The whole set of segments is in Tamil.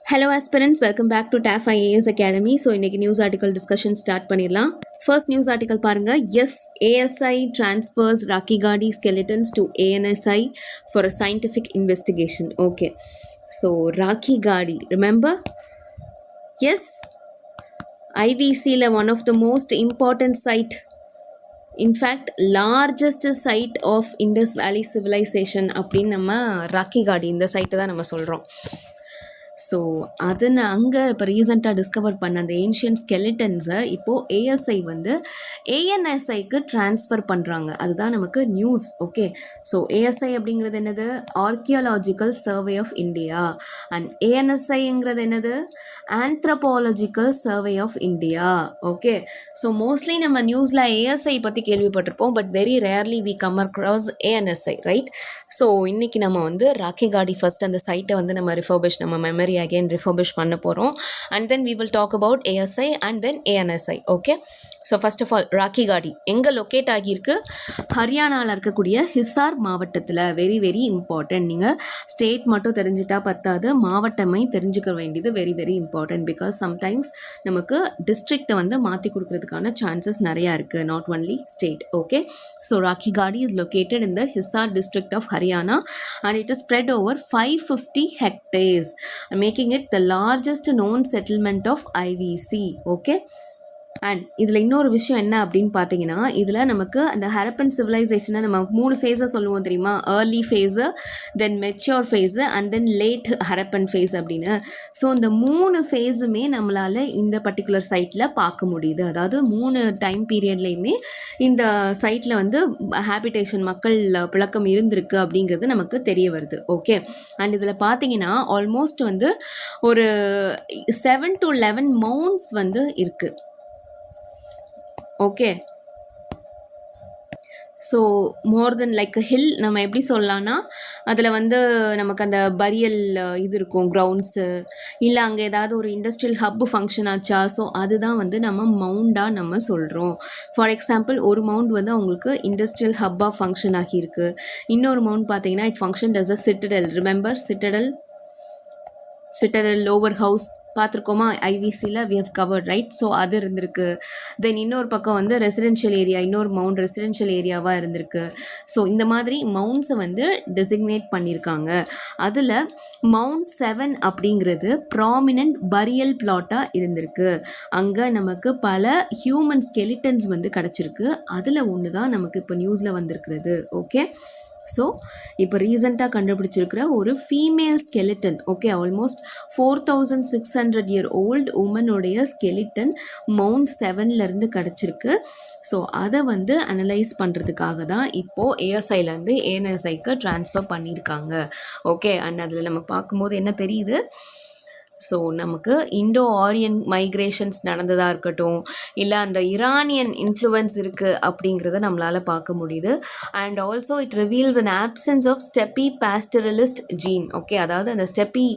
Hello aspirants, welcome back to TAF IAS Academy. So இன்னைக்கு நியூஸ் ஆர்டிகல் டிஸ்கஷன் ஸ்டார்ட் பண்ணிடலாம். ஃபர்ஸ்ட் நியூஸ் ஆர்டிகல் பாருங்க. Yes, ASI transfers Rakigadi skeletons to ANSI for a scientific investigation. Okay, so Rakigadi, remember? Yes, IVCல one of the most important site, in fact largest site of Indus Valley Civilization அப்படின்னு நம்ம ராக்கிகாடி இந்த சைட்டை தான் நம்ம சொல்கிறோம். ஸோ அதில் அங்கே இப்போ ரீசெண்டாக டிஸ்கவர் பண்ண அந்த ஏன்ஷியன் ஸ்கெலிட்டன்ஸை இப்போது ஏஎஸ்ஐ வந்து ஏஎன்எஸ்ஐக்கு ட்ரான்ஸ்ஃபர் பண்ணுறாங்க. அதுதான் நமக்கு நியூஸ். ஓகே, ஸோ ஏஎஸ்ஐ அப்படிங்கிறது என்னது? Archaeological survey of India. And ஏஎன்எஸ்ஐங்கிறது என்னது? Anthropological survey of India. Okay, so mostly நம்ம நியூஸில் ஏஎஸ்ஐ பற்றி கேள்விப்பட்டிருப்போம், but very rarely we come across ANSI, right? So இன்றைக்கி நம்ம வந்து ராக்கிகாடி ஃபர்ஸ்ட் அந்த சைட்டை வந்து நம்ம ரிஃபர்பிஷ், நம்ம மெமரி again refurbish பண்ண போகிறோம். and then we will talk about ASI and then ANSI. okay, so first of all ராக்கிகாடி எங்கே லொக்கேட் ஆகியிருக்கு? ஹரியானாவில் இருக்கக்கூடிய ஹிசார் மாவட்டத்தில். Very very important. நீங்கள் ஸ்டேட் மட்டும் தெரிஞ்சிட்டா பத்தாது, மாவட்டமை தெரிஞ்சுக்க வேண்டியது very very important. Because sometimes நமக்கு டிஸ்ட்ரிக்டை வந்து மாற்றி கொடுக்கறதுக்கான சான்சஸ் நிறையா இருக்குது, not only state. Okay, so Rakhigarhi is located in the Hisar district of Haryana and it is spread over 550 hectares, making it the largest known settlement of IVC. okay, and இதில் இன்னொரு விஷயம் என்ன அப்படின்னு பார்த்தீங்கன்னா, இதில் நமக்கு அந்த ஹரப்பன் சிவிலைசேஷனை நம்ம 3 ஃபேஸை சொல்லுவோம் தெரியுமா? Early phase, then mature phase and then late Harappan phase அப்படின்னு. ஸோ இந்த 3 ஃபேஸுமே நம்மளால் இந்த பர்டிகுலர் சைட்டில் பார்க்க முடியுது. அதாவது 3 டைம் பீரியட்லேயுமே இந்த சைட்டில் வந்து ஹேபிடேஷன், மக்கள் புழக்கம் இருந்திருக்கு அப்படிங்கிறது நமக்கு தெரிய வருது. ஓகே, அண்ட் இதில் பார்த்தீங்கன்னா ஆல்மோஸ்ட் வந்து ஒரு 7 to 11 மவுண்ட்ஸ் வந்து இருக்குது. Okay, so more then like hill நம்ம எப்படி சொல்லலாம்னா, அதில் வந்து நமக்கு அந்த பரியல் இது இருக்கும், கிரவுண்ட்ஸு, இல்லை அங்கே ஏதாவது ஒரு இண்டஸ்ட்ரியல் ஹப் ஃபங்க்ஷன் ஆச்சா, ஸோ அதுதான் வந்து நம்ம மவுண்டாக நம்ம சொல்கிறோம். ஃபார் எக்ஸாம்பிள், ஒரு மவுண்ட் வந்து அவங்களுக்கு இண்டஸ்ட்ரியல் ஹப்பாக ஃபங்க்ஷன் ஆகியிருக்கு. இன்னொரு மவுண்ட் பார்த்தீங்கன்னா it function as a citadel. Remember citadel lower house பார்த்துருக்கோமா? ஐவிசியில் we have covered, right? So அது இருந்திருக்கு. தென் இன்னொரு பக்கம் வந்து ரெசிடென்ஷியல் ஏரியா, இன்னொரு மவுண்ட் ரெசிடென்ஷியல் ஏரியாவாக இருந்திருக்கு. ஸோ இந்த மாதிரி மவுண்ட்ஸை வந்து டெசிக்னேட் பண்ணியிருக்காங்க. அதில் மவுண்ட் 7 அப்படிங்கிறது ப்ராமினன்ட் பரியல் பிளாட்டாக இருந்திருக்கு. அங்கே நமக்கு பல ஹியூமன் ஸ்கெலிட்டன்ஸ் வந்து கிடச்சிருக்கு. அதில் ஒன்று தான் நமக்கு இப்போ நியூஸில் வந்திருக்கிறது. ஓகே, ஸோ இப்போ ரீசெண்டாக கண்டுபிடிச்சிருக்கிற ஒரு female skeleton. Okay, almost 4600 year old உமனுடைய ஸ்கெலிட்டன் மவுண்ட் 7லேருந்து கிடச்சிருக்கு. ஸோ அதை வந்து அனலைஸ் பண்ணுறதுக்காக தான் இப்போது ஏஎஸ்ஐலேருந்து ஏஎன்எஸ்ஐக்கு ட்ரான்ஸ்ஃபர் பண்ணியிருக்காங்க. ஓகே, அண்ட் அதில் நம்ம பார்க்கும்போது என்ன தெரியுது? ஸோ நமக்கு இண்டோ ஆரியன் மைக்ரேஷன்ஸ் நடந்ததாக இருக்கட்டும், இல்லை அந்த இரானியன் இன்ஃப்ளூயன்ஸ் இருக்குது அப்படிங்கிறத நம்மளால் பார்க்க முடியுது. And also it reveals an absence of steppe pastoralist gene. Okay, அதாவது அந்த ஸ்டெப்பி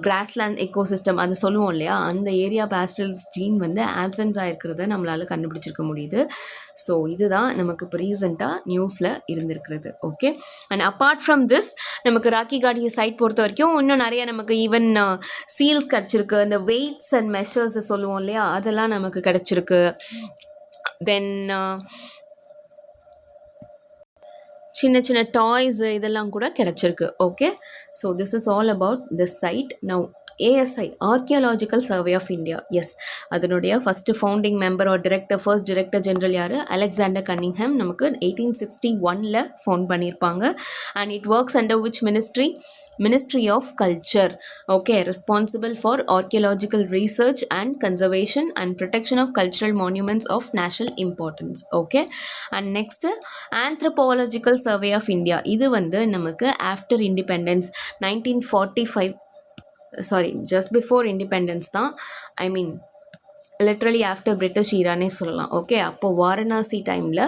கிராஸ்லேண்ட் எக்கோசிஸ்டம் அது சொல்லுவோம் இல்லையா, அந்த ஏரியா பாஸ்டரலிஸ்ட் ஜீன் வந்து ஆப்சன்ஸ் ஆகிருக்கிறத நம்மளால் கண்டுபிடிச்சிருக்க முடியுது. ஸோ இதுதான் நமக்கு இப்போ ரீசெண்டாக நியூஸில் இருந்திருக்கிறது. Okay, and apart from this நமக்கு ராக்கிகாடி சைட் பொறுத்த வரைக்கும் இன்னும் நிறைய நமக்கு ஈவன் சீல்ஸ் கிடச்சிருக்கு. அந்த வெயிட்ஸ் அண்ட் மெஷர்ஸ் சொல்லுவோம் இல்லையா, அதெல்லாம் நமக்கு கிடச்சிருக்கு. தென் சின்ன சின்ன டாய்ஸ் இதெல்லாம் கூட கிடச்சிருக்கு. Okay, so this is all about this site. Now ASI, archaeological survey of India. Yes, அதனுடைய first founding member or director, first director general யார்? Alexander Cunningham. நமக்கு 1861 ஃபவுண்ட் பண்ணியிருப்பாங்க. And it works under which Ministry of Culture. Okay, responsible for archaeological research and conservation and protection of cultural monuments of national importance. Okay, and next Anthropological Survey of India. இது வந்து நமக்கு after independence 1945, sorry just before independence தான், ஐ மீன் லிட்ரலி ஆஃப்டர் பிரிட்டிஷ் ஈரானே சொல்லலாம். ஓகே, அப்போது வாரணாசி டைமில்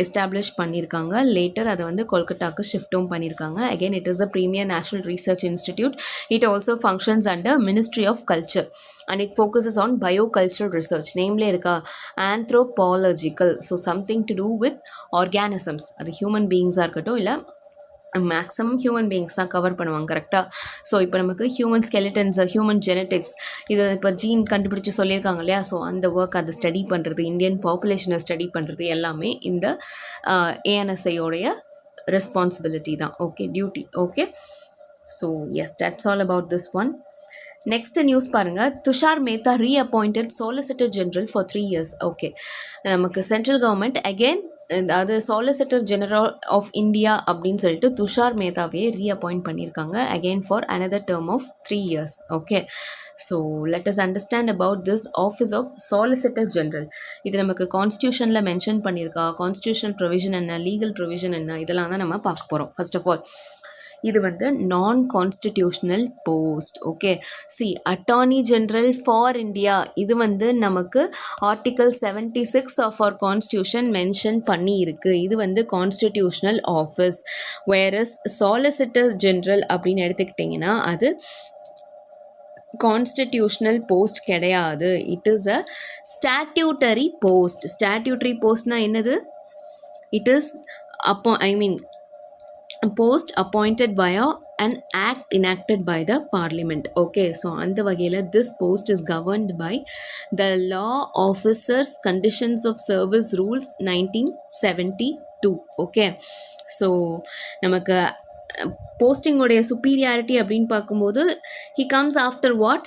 எஸ்டாப்ளிஷ் பண்ணியிருக்காங்க. லேட்டர் அதை வந்து கொல்கட்டாவுக்கு ஷிஃப்ட்டும் பண்ணியிருக்காங்க. Again it is a premier national research institute. It also functions under ministry of culture and it focuses on biocultural research. நேம்லே இருக்கா anthropological. So something to do with organisms, அது ஹியூமன் பீயிங்ஸாக இருக்கட்டும் இல்லை மேக்ஸிமம் ஹியூமன் பீயிங்ஸ் தான் கவர் பண்ணுவாங்க கரெக்டாக. ஸோ இப்போ நமக்கு ஹியூமன் ஸ்கெலிட்டன்ஸ், ஹியூமன் ஜெனட்டிக்ஸ், இது இப்போ ஜீன் கண்டுபிடிச்சி சொல்லியிருக்காங்க இல்லையா. ஸோ அந்த ஒர்க் அதை ஸ்டடி பண்ணுறது, இந்தியன் பாப்புலேஷனை ஸ்டடி பண்ணுறது எல்லாமே இந்த ஏஎன்எஸ்ஐயோடைய ரெஸ்பான்சிபிலிட்டி தான். Okay, duty. Okay, so yes, that's all about this one. Next news பாருங்க. Tushar Mehta reappointed solicitor general for 3 years. Okay, நமக்கு சென்ட்ரல் கவர்மெண்ட் அகெயின், அதாவது சாலிசிட்டர் ஜெனரல் ஆஃப் இந்தியா அப்படின்னு சொல்லிட்டு துஷார் மேத்தாவே ரீஅப்பாயிண்ட் பண்ணியிருக்காங்க again for another term of 3 years. Okay, so let us understand about this office of solicitor general. இது நமக்கு கான்ஸ்டியூஷனில் மென்ஷன் பண்ணியிருக்கா, கான்ஸ்டியூஷனல் ப்ரொவிஷன் என்ன, லீகல் ப்ரொவிஷன் என்ன, இதெல்லாம் தான் நம்ம பார்க்க போகிறோம். ஃபர்ஸ்ட் ஆஃப் ஆல், இது வந்து நான் constitutional post. Okay, see attorney general for India, இது வந்து நமக்கு article 76 of our constitution mention பண்ணி இருக்கு. இது வந்து constitutional office. Whereas solicitor general அப்படின்னு எடுத்துக்கிட்டிங்கன்னா அது கான்ஸ்டிடியூஷனல் போஸ்ட் கிடையாது. It is a statutory post. Statutory போஸ்ட்னா என்னது? It is post appointed by an act enacted by the parliament. Okay, so அந்த வகையில் this post is governed by the law officers conditions of service rules 1972. okay, so நமக்கு போஸ்டிங்கோடைய superiority அப்படின்னு பார்க்கும்போது he comes after what?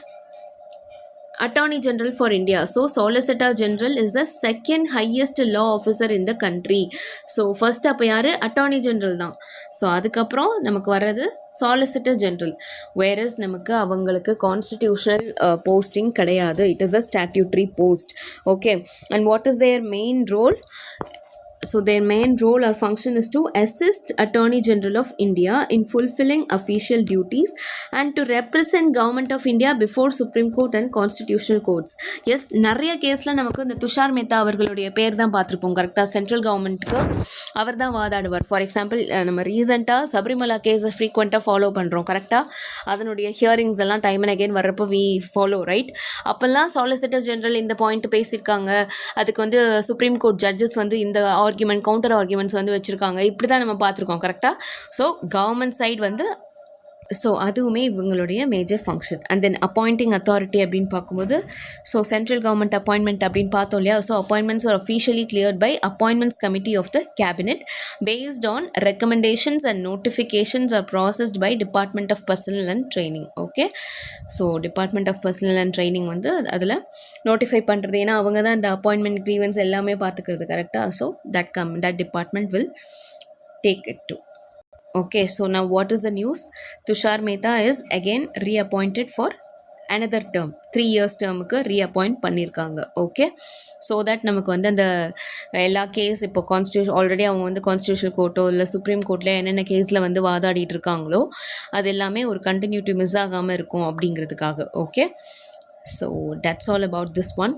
Attorney General for India. So Solicitor General is the second highest law officer in the country. So first அப்போ யாரு? Attorney General தான். ஸோ அதுக்கப்புறம் நமக்கு வர்றது Solicitor General. whereas நமக்கு அவங்களுக்கு கான்ஸ்டிடியூஷனல் போஸ்டிங் கிடையாது. It is a statutory post. Okay, and what is their main role? So their main role or function is to assist Attorney General of India in fulfilling official duties and to represent Government of India before Supreme Court and Constitutional Courts. Yes, நிறைய கேஸில் நமக்கு இந்த துஷார் மேத்தா அவர்களுடைய பேர் தான் பார்த்துருப்போம் கரெக்டாக. சென்ட்ரல் கவர்மெண்ட்டுக்கு அவர் தான் வாதாடுவார். ஃபார் எக்ஸாம்பிள், நம்ம ரீசெண்டாக சபரிமலா கேஸை ஃப்ரீக்வெண்ட்டாக ஃபாலோ பண்ணுறோம் கரெக்டாக. அதனுடைய ஹியரிங்ஸ் எல்லாம் டைம் அண்ட் அகெயின் வர்றப்போ வி ஃபாலோ, ரைட்? அப்போல்லாம் சாலிசிட்டர் ஜெனரல் இந்த பாயிண்ட் பேசியிருக்காங்க. அதுக்கு வந்து சுப்ரீம் கோர்ட் ஜட்ஜஸ் வந்து இந்த ஆர்குமெண்ட், கவுண்டர் ஆர்குமெண்ட்ஸ் வந்து வச்சுருக்காங்க. இப்படி தான் நம்ம பார்த்துருக்கோம் கரெக்டாக. ஸோ கவர்மெண்ட் சைடு வந்து, ஸோ அதுவுமே இவங்களுடைய major function. And then appointing authority அப்படின்னு பார்க்கும்போது, ஸோ சென்ட்ரல் கவர்மெண்ட் அப்பாயின்மெண்ட் அப்படின்னு பார்த்தோம் இல்லையா. So appointments are officially cleared by appointments committee of the cabinet based on recommendations and notifications are processed by department of personnel and training. Okay, so department of personnel and training வந்து அதில் நோட்டிஃபை பண்ணுறது. ஏன்னா அவங்க தான் இந்த அப்பாயின்மெண்ட் க்ரீவன்ஸ் எல்லாமே பார்த்துக்கிறது கரெக்டாக. So that department will take it to. Okay, so now what is the news? Tushar Mehta is again reappointed for another term. 3 years termக்கு reappoint பண்ணியிருக்காங்க. ஓகே, ஸோ தட் நமக்கு வந்து அந்த எல்லா கேஸ் இப்போ கான்ஸ்டியூஷன் ஆல்ரெடி அவங்க வந்து கான்ஸ்டியூஷனல் கோர்ட்டோ இல்லை சுப்ரீம் கோர்ட்டில் என்னென்ன கேஸில் வந்து வாதாடிட்டு இருக்காங்களோ அது எல்லாமே ஒரு கண்டினியூட்டி மிஸ் ஆகாமல் இருக்கும் அப்படிங்கிறதுக்காக. Okay, so that's all about this one.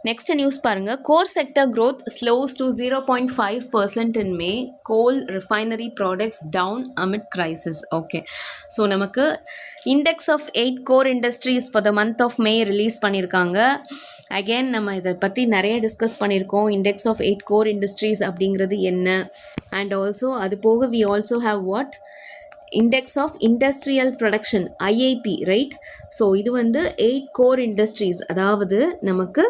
Next news பாருங்க. Core sector growth slows to 0.5% in May. Coal refinery products down amid crisis. Okay, so நமக்கு index of 8 core industries for the month of May release பண்ணியிருக்காங்க. அகெயின் நம்ம இதை பற்றி நிறைய டிஸ்கஸ் பண்ணியிருக்கோம். இண்டெக்ஸ் ஆஃப் 8 கோர் இண்டஸ்ட்ரீஸ் அப்படிங்கிறது என்ன, அண்ட் ஆல்சோ அது போக we also have what index of industrial production, IIP, right? So இது வந்து 8 கோர் இண்டஸ்ட்ரீஸ், அதாவது நமக்கு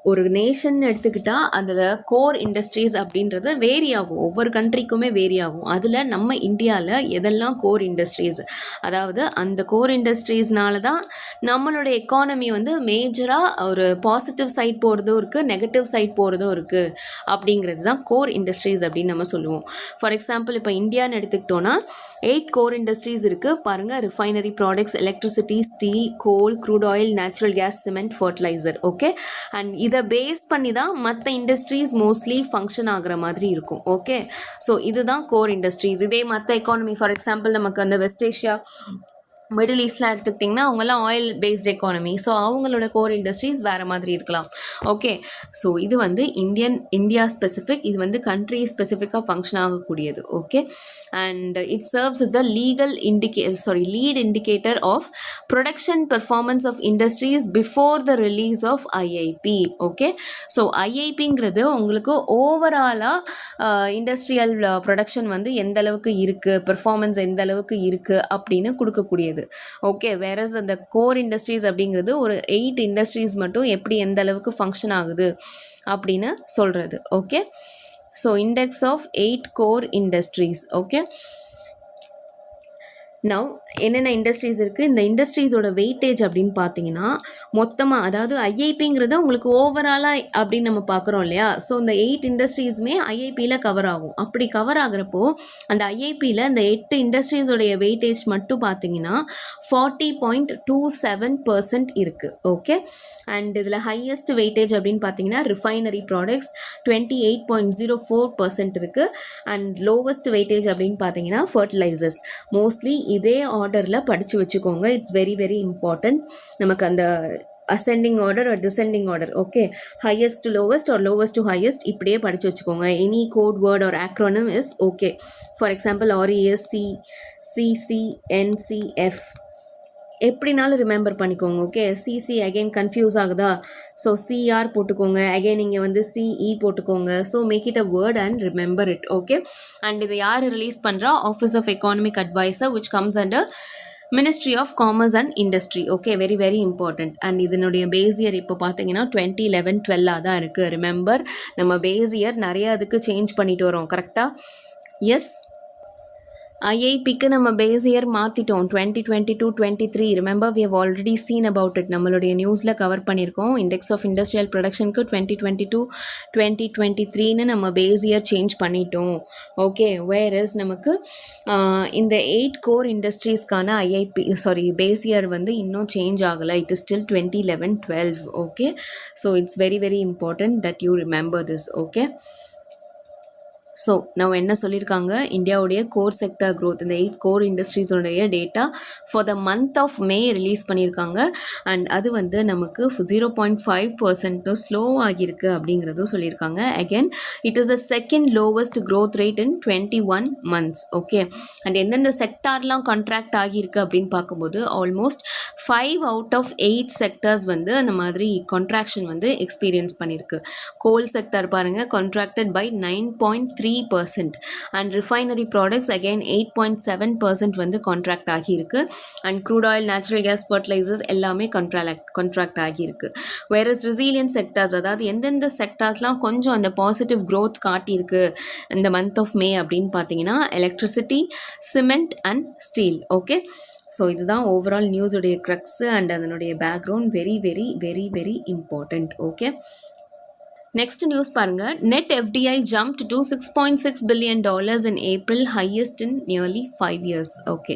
ஒரு நேஷன் எடுத்துக்கிட்டால் அதில் கோர் இண்டஸ்ட்ரீஸ் அப்படின்றது வேரி ஆகும், ஒவ்வொரு கண்ட்ரிக்குமே வேரி ஆகும். அதில் நம்ம இந்தியாவில் எதெல்லாம் கோர் இண்டஸ்ட்ரீஸ், அதாவது அந்த கோர் இண்டஸ்ட்ரீஸ்னால தான் நம்மளுடைய எக்கானமி வந்து மேஜராக ஒரு பாசிட்டிவ் சைட் போகிறதும் இருக்குது, நெகட்டிவ் சைட் போகிறதும் இருக்குது. அப்படிங்கிறது தான் கோர் இண்டஸ்ட்ரீஸ் அப்படின்னு நம்ம சொல்லுவோம். ஃபார் எக்ஸாம்பிள், இப்போ இந்தியான்னு எடுத்துக்கிட்டோன்னா 8 கோர் இண்டஸ்ட்ரீஸ் இருக்குது பாருங்கள். Refinery products, electricity, steel, coal, crude oil, natural gas, cement, fertiliser. Okay, and இதை பேஸ் பண்ணி தான் மற்ற இண்டஸ்ட்ரீஸ் மோஸ்ட்லி ஃபங்க்ஷன் ஆகிற மாதிரி இருக்கும். ஓகே, ஸோ இதுதான் கோர் இண்டஸ்ட்ரீஸ். இதே மற்ற எக்கானமி, ஃபார் எக்ஸாம்பிள் நமக்கு அந்த வெஸ்ட் ஏஷியா மிடில் ஈஸ்ட்லாம் எடுத்துக்கிட்டிங்கன்னா அவங்கெல்லாம் ஆயில் பேஸ்ட் எக்கானமி. ஸோ அவங்களோட கோர் இண்டஸ்ட்ரீஸ் வேறு மாதிரி இருக்கலாம். ஓகே, ஸோ இது வந்து இந்தியா ஸ்பெசிஃபிக், இது வந்து கண்ட்ரி ஸ்பெசிஃபிக்காக ஃபங்க்ஷன் ஆகக்கூடியது. Okay, and it serves is a lead indicator of production performance of industries before the release of IIP. Okay, so ஐஐபிங்கிறது உங்களுக்கு ஓவராலாக இண்டஸ்ட்ரியல் ப்ரொடக்ஷன் வந்து எந்த அளவுக்கு இருக்குது, பெர்ஃபார்மன்ஸ் எந்த அளவுக்கு இருக்குது அப்படின்னு கொடுக்கக்கூடியது. ஓகே, வேறஸ் அந்த கோர் இண்டஸ்ட்ரீஸ் அப்படிங்கிறது ஒரு 8 இண்டஸ்ட்ரீஸ் மட்டும் எப்படி எந்த அளவுக்கு ஃபங்க்ஷன் ஆகுது அப்படின்னு சொல்கிறது. Okay, so index of 8 core industries. Okay, now என்னென்ன இண்டஸ்ட்ரீஸ் இருக்குது, இந்த இண்டஸ்ட்ரீஸோட வெயிட்டேஜ் அப்படின்னு பார்த்தீங்கன்னா மொத்தமாக, அதாவது ஐஐபிங்கிறது உங்களுக்கு ஓவராலாக அப்படின்னு நம்ம பார்க்குறோம் இல்லையா. ஸோ இந்த 8 இண்டஸ்ட்ரீஸுமே ஐஐபியில் கவர் ஆகும். அப்படி கவர் ஆகிறப்போ அந்த ஐஐபியில் இந்த 8 இண்டஸ்ட்ரீஸோடைய வெயிட்டேஜ் மட்டும் பார்த்தீங்கன்னா 40.27% இருக்குது. ஓகே, அண்ட் இதில் ஹையஸ்ட் வெயிட்டேஜ் அப்படின்னு பார்த்தீங்கன்னா ரிஃபைனரி ப்ராடக்ட்ஸ் 28.04% இருக்குது. அண்ட் லோவஸ்ட் வெயிட்டேஜ் அப்படின்னு பார்த்தீங்கன்னா ஃபர்டிலைசர்ஸ். மோஸ்ட்லி இதே ஆர்டரில் படித்து வச்சுக்கோங்க, இட்ஸ் வெரி வெரி இம்பார்ட்டண்ட். நமக்கு அந்த ascending order or descending order, okay, highest to lowest or lowest to highest இப்படியே படித்து வச்சுக்கோங்க. Any code word or acronym is okay. For example RESC, CCNCF எப்படினாலும் ரிமெம்பர் பண்ணிக்கோங்க. ஓகே, சிசி அகெயின் கன்ஃபியூஸ் ஆகுதா, ஸோ சிஆர் போட்டுக்கோங்க, அகெயின் நீங்கள் வந்து சிஇ போட்டுக்கோங்க. So make it a word and remember it. Okay, and இதை யார் ரிலீஸ் பண்ணுறா, office of economic adviser which comes under ministry of commerce and industry. Okay, very very important. And இதனுடைய பேஸ் இயர் இப்போ பார்த்தீங்கன்னா 2011-12 தான் இருக்குது. ரிமெம்பர், நம்ம பேஸ் இயர் நிறைய அதுக்கு சேஞ்ச் பண்ணிட்டு வரோம். கரெக்டாக? எஸ், ஐஐபிக்கு நம்ம பேஸ் இயர் மாற்றிட்டோம் 2022-23. Remember, we have already seen about it. நம்மளுடைய நியூஸில் கவர் பண்ணியிருக்கோம். இண்டெக்ஸ் ஆஃப் இண்டஸ்ட்ரியல் ப்ரொடக்ஷனுக்கு 2022-2023ன்னு நம்ம பேஸ் இயர் சேஞ்ச் பண்ணிட்டோம். ஓகே, வேர்எஸ் நமக்கு இந்த 8 கோர் இண்டஸ்ட்ரீஸ்க்கான பேஸ் இயர் வந்து இன்னும் சேஞ்ச் ஆகலை. It is still 2011-12. Okay, so it's very very important that you remember this. Okay, so நம்ம என்ன சொல்லியிருக்காங்க, இந்தியாவுடைய கோர் செக்டர் க்ரோத், இந்த 8 கோர் இண்டஸ்ட்ரீஸோடைய data for the month of May release பண்ணியிருக்காங்க. அண்ட் அது வந்து நமக்கு 0.5% ஸ்லோ ஆகியிருக்கு அப்படிங்கிறதும் சொல்லியிருக்காங்க. Again it is the second lowest growth rate in 21 months. Okay, and எந்தெந்த செக்டார்லாம் கான்ட்ராக்ட் ஆகியிருக்கு அப்படின்னு பார்க்கும்போது ஆல்மோஸ்ட் 5 out of 8 செக்டர்ஸ் வந்து அந்த மாதிரி கான்ட்ராக்ஷன் வந்து எக்ஸ்பீரியன்ஸ் பண்ணியிருக்கு. கோல் செக்டர் பாருங்கள், contracted by 9.3%. And refinery products again 8.7% வந்து கான்ட்ராக்ட் ஆகியிருக்கு. And crude oil, natural gas, fertilisers எல்லாமே கான்ட்ராக்ட் ஆகியிருக்கு. வேறஸ் ரெசிலியன்ட் செக்டர்ஸ், அதாவது எந்தெந்த செக்டார்ஸ்லாம் கொஞ்சம் அந்த பாசிட்டிவ் க்ரோத் காட்டியிருக்கு இந்த மந்த் ஆஃப் மே அப்படின்னு பார்த்தீங்கன்னா electricity, cement and steel. Okay, so இதுதான் ஓவரால் நியூஸுடைய க்ரக்ஸு அண்ட் அதனுடைய background. Very very very very important. Okay, next news பாருங்க. Net FDI jumped to $6.6 billion in April, highest in nearly 5 years. Okay,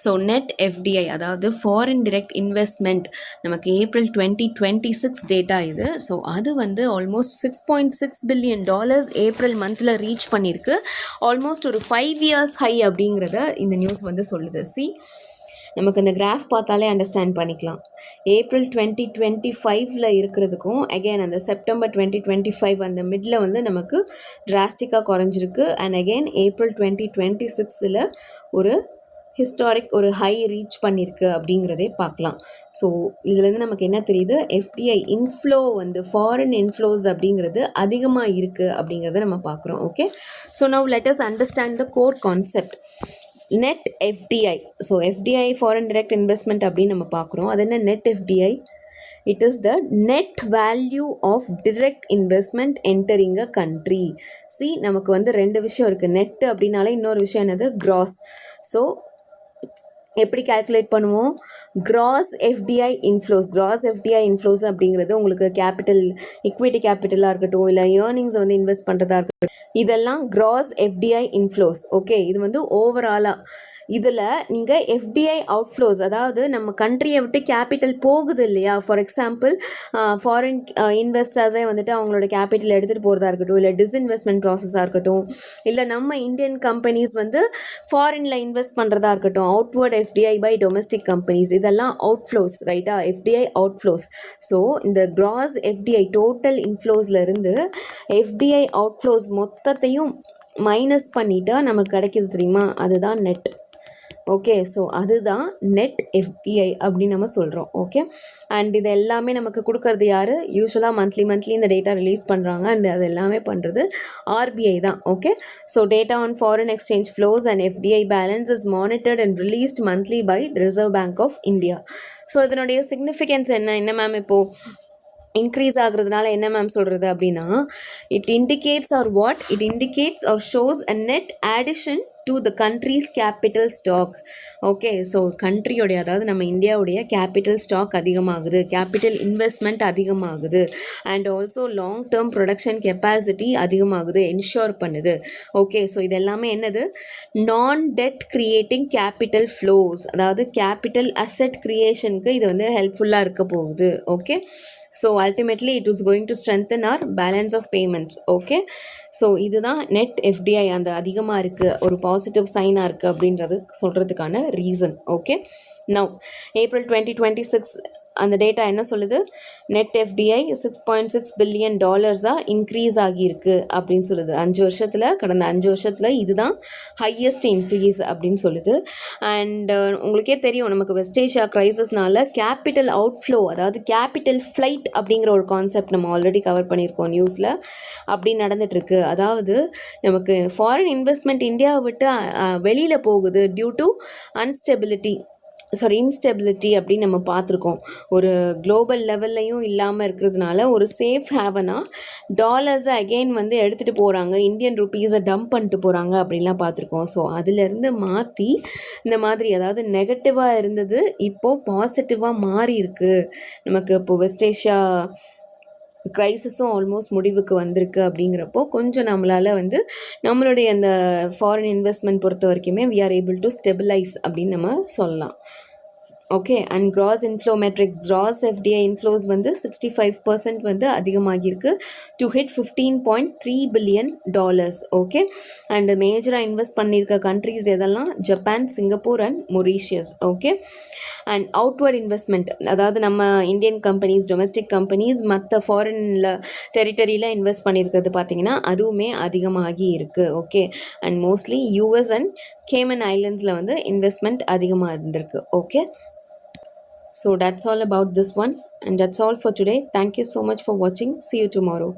so net FDI அதாவது ஃபாரின் டிரெக்ட் இன்வெஸ்ட்மெண்ட் நமக்கு ஏப்ரல் 2026 டேட்டா இது. ஸோ அது வந்து ஆல்மோஸ்ட் $6.6 billion ஏப்ரல் மந்தில் ரீச் பண்ணியிருக்கு. ஆல்மோஸ்ட் ஒரு 5 years ஹை அப்படிங்கிறத இந்த நியூஸ் வந்து சொல்லுது. நமக்கு இந்த கிராஃப் பார்த்தாலே அண்டர்ஸ்டாண்ட் பண்ணிக்கலாம். ஏப்ரல் 2025 இருக்கிறதுக்கும் அகெயின் அந்த செப்டம்பர் 2025 அந்த மிடில் வந்து நமக்கு டிராஸ்டிக்காக குறைஞ்சிருக்கு. அண்ட் அகெயின் ஏப்ரல் 2026 ஒரு ஹிஸ்டாரிக் ஒரு ஹை ரீச் பண்ணியிருக்கு அப்படிங்கிறதே பார்க்கலாம். ஸோ இதுலேருந்து நமக்கு என்ன தெரியுது, FDI இன்ஃப்ளோ வந்து ஃபாரின் இன்ஃப்ளோஸ் அப்படிங்கிறது அதிகமாக இருக்குது அப்படிங்கிறத நம்ம பார்க்குறோம். Okay, so now let us understand the core concept net FDI. So FDI foreign direct investment அப்படின்னு நம்ம பார்க்குறோம். அது என்ன net FDI? It is the net value of direct investment entering a country. நமக்கு வந்து 2 விஷயம் இருக்குது. நெட் அப்படின்னாலே இன்னொரு விஷயம் என்னது, கிராஸ். ஸோ எப்படி கால்குலேட் பண்ணுவோம், கிராஸ் FDI இன்ஃப்ளோஸ் அப்படிங்கிறது உங்களுக்கு கேபிட்டல், இக்விட்டி கேபிட்டலாக இருக்கட்டும், இல்லை ஏர்னிங்ஸை வந்து இன்வெஸ்ட் பண்ணுறதா இருக்கட்டும், இதெல்லாம் கிராஸ் FDI இன்ஃப்ளோஸ். ஓகே, இது வந்து ஓவராலாக இதில் நீங்கள் எஃப்டிஐ அவுட்ஃப்ளோஸ், அதாவது நம்ம கண்ட்ரியை விட்டு கேபிட்டல் போகுது இல்லையா, ஃபார் எக்ஸாம்பிள் ஃபாரின் இன்வெஸ்டர்ஸே வந்துட்டு அவங்களோட கேபிட்டல் எடுத்துகிட்டு போகிறதா இருக்கட்டும், இல்லை டிஸ்இன்வெஸ்ட்மெண்ட் ப்ராசஸாக இருக்கட்டும், இல்லை நம்ம இந்தியன் கம்பெனிஸ் வந்து ஃபாரினில் இன்வெஸ்ட் பண்ணுறதா இருக்கட்டும், outward FDI by domestic companies, இதெல்லாம் அவுட்ஃப்ளோஸ் ரைட்டா, எஃப்டிஐ அவுட்ஃப்ளோஸ். ஸோ இந்த கிராஸ் எஃப்டிஐ டோட்டல் இன்ஃப்ளோஸ்லேருந்து எஃப்டிஐ அவுட்ஃப்ளோஸ் மொத்தத்தையும் மைனஸ் பண்ணிட்டா நமக்கு கிடைக்கிது தெரியுமா, அதுதான் நெட். ஓகே, ஸோ அதுதான் நெட் எஃப்டிஐ அப்படின்னு நம்ம சொல்கிறோம். ஓகே, அண்ட் இது எல்லாமே நமக்கு கொடுக்கறது யார்? யூஸ்வலாக மந்த்லி இந்த டேட்டா ரிலீஸ் பண்ணுறாங்க, அண்ட் அது எல்லாமே பண்ணுறது ஆர்பிஐ தான். Okay, so data on foreign exchange flows and FDI balance is monitored and released monthly by Reserve Bank of India. So இதனுடைய சிக்னிஃபிகன்ஸ் என்ன மேம்? இப்போது இன்க்ரீஸ் ஆகுறதுனால என்ன மேம் சொல்கிறது அப்படின்னா, it indicates or what? It indicates or shows a net addition to the country's capital stock. Okay, so கண்ட்ரியோடைய, அதாவது நம்ம இந்தியாவுடைய கேபிட்டல் ஸ்டாக் அதிகமாகுது, கேபிட்டல் இன்வெஸ்ட்மெண்ட் அதிகமாகுது, and also long term production capacity அதிகமாகுது, என்ஷோர் பண்ணுது. ஓகே, ஸோ இது எல்லாமே என்னது? Non debt creating capital flows, அதாவது கேபிட்டல் அசெட் கிரியேஷனுக்கு இது வந்து ஹெல்ப்ஃபுல்லாக இருக்க போகுது. Okay, so ultimately it is going to strengthen our balance of payments. Okay, so இதுதான் நெட் எஃப்டிஐ அந்த அதிகமாக இருக்குது, ஒரு பாசிட்டிவ் சைனாக இருக்குது அப்படின்றது சொல்கிறதுக்கான ரீசன். ஓகே, நவ் ஏப்ரல் 2026 அந்த டேட்டா என்ன சொல்லுது? நெட் எஃப்டிஐ $6.6 பில்லியன் இன்க்ரீஸ் ஆகியிருக்கு அப்படின்னு சொல்லுது. கடந்த 5 வருஷத்தில் இதுதான் ஹையஸ்ட் இன்க்ரீஸ் அப்படின்னு சொல்லுது. அண்ட் உங்களுக்கே தெரியும், நமக்கு வெஸ்ட் ஏஷியா க்ரைசிஸ்னால கேபிட்டல் அவுட்ஃப்ளோ, அதாவது கேபிட்டல் ஃப்ளைட் அப்படிங்கிற ஒரு கான்செப்ட் நம்ம ஆல்ரெடி கவர் பண்ணியிருக்கோம் நியூஸில். அப்படி நடந்துகிட்ருக்கு. அதாவது நமக்கு ஃபாரின் இன்வெஸ்ட்மெண்ட் இந்தியாவை விட்டு வெளியில் போகுது டியூ டு இன்ஸ்டெபிலிட்டி அப்படின்னு நம்ம பார்த்துருக்கோம். ஒரு குளோபல் லெவல்லையும் இல்லாமல் இருக்கிறதுனால ஒரு சேஃப் ஹேவனாக டாலர்ஸை அகெயின் வந்து எடுத்துகிட்டு போகிறாங்க, இந்தியன் ருப்பீஸை டம்ப் பண்ணிட்டு போகிறாங்க அப்படின்லாம் பார்த்துருக்கோம். ஸோ அதிலேருந்து மாற்றி இந்த மாதிரி, அதாவது நெகட்டிவாக இருந்தது இப்போது பாசிட்டிவாக மாறி இருக்குது. நமக்கு இப்போது வெஸ்ட் ஏஷியா க்ரைசிஸும் ஆல்மோஸ்ட் முடிவுக்கு வந்திருக்கு. அப்படிங்கிறப்போ கொஞ்சம் நம்மளால் வந்து நம்மளுடைய அந்த ஃபாரின் இன்வெஸ்ட்மெண்ட் பொறுத்த வரைக்குமே we are able to stabilise அப்படின்னு நம்ம சொல்லலாம். Okay, and gross inflow metric, gross FDI inflows வந்து 65% வந்து அதிகமாகியிருக்கு டு ஹிட் $15.3 பில்லியன். ஓகே, அண்ட் மேஜராக இன்வெஸ்ட் பண்ணியிருக்க கண்ட்ரீஸ் எதெல்லாம்? Japan, Singapore and Mauritius. Okay, and outward investment, அதாவது நம்ம இந்தியன் கம்பெனிஸ், டொமஸ்டிக் கம்பெனிஸ் மற்ற ஃபாரினில் டெரிட்டரியில் இன்வெஸ்ட் பண்ணியிருக்கிறது பார்த்திங்கன்னா அதுவுமே அதிகமாகி இருக்குது. Okay, and mostly US and Cayman ஐலண்ட்ஸில் வந்து இன்வெஸ்ட்மெண்ட் அதிகமாக இருந்திருக்கு. Okay, so that's all about this one, and that's all for today. Thank you so much for watching. See you tomorrow.